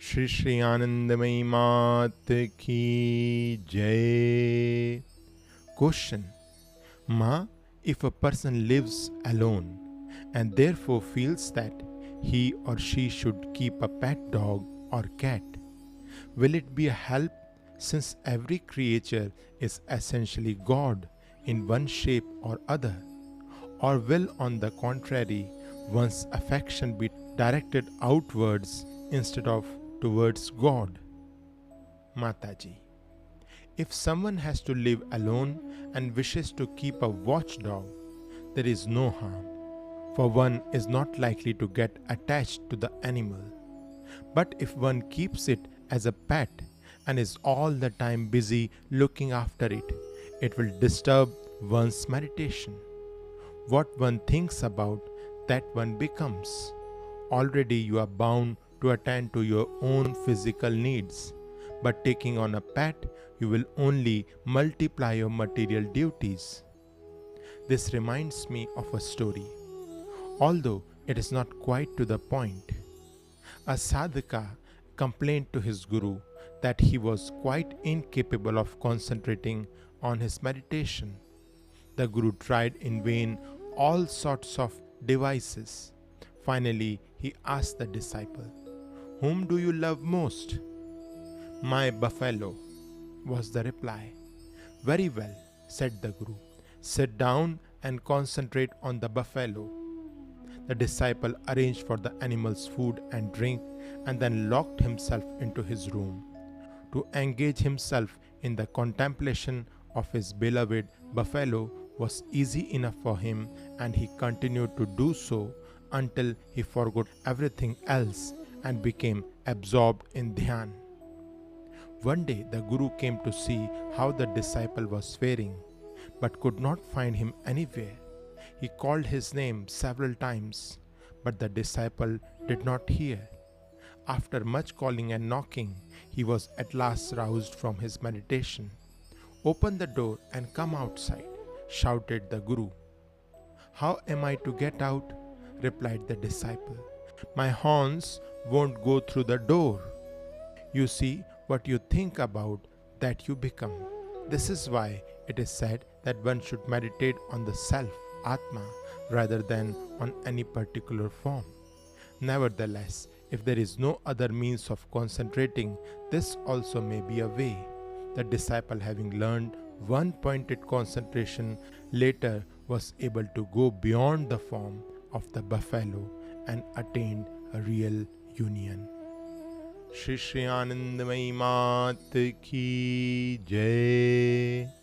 श्री श्री आनंदमयी मात की जय. Question. Ma, if a person lives alone and therefore feels that he or she should keep a pet dog or cat, will it be a help since every creature is essentially God in one shape or other? Or will, on the contrary, one's affection be directed outwards instead of towards God? Mataji. If someone has to live alone and wishes to keep a watchdog, there is no harm, for one is not likely to get attached to the animal. But if one keeps it as a pet and is all the time busy looking after it, it will disturb one's meditation. What one thinks about, that one becomes. Already you are bound to attend to your own physical needs, but taking on a pet, you will only multiply your material duties. This reminds me of a story, although it is not quite to the point. A sadhaka complained to his guru that he was quite incapable of concentrating on his meditation. The guru tried in vain all sorts of devices. Finally, he asked the disciple, "Whom do you love most?" "My buffalo," was the reply. "Very well," said the guru. "Sit down and concentrate on the buffalo." The disciple arranged for the animal's food and drink and then locked himself into his room. To engage himself in the contemplation of his beloved buffalo was easy enough for him, and he continued to do so until he forgot everything else and became absorbed in dhyan. One day the Guru came to see how the disciple was faring, but could not find him anywhere. He called his name several times, but the disciple did not hear. After much calling and knocking, he was at last roused from his meditation. "Open the door and come outside," shouted the Guru. "How am I to get out?" replied the disciple. "My horns won't go through the door." You see, what you think about, that you become. This is why it is said that one should meditate on the self, Atma, rather than on any particular form. Nevertheless, if there is no other means of concentrating, this also may be a way. The disciple, having learned one pointed concentration, later was able to go beyond the form of the buffalo and attained a real union. Shri Shri आनंदमयी मात की जय.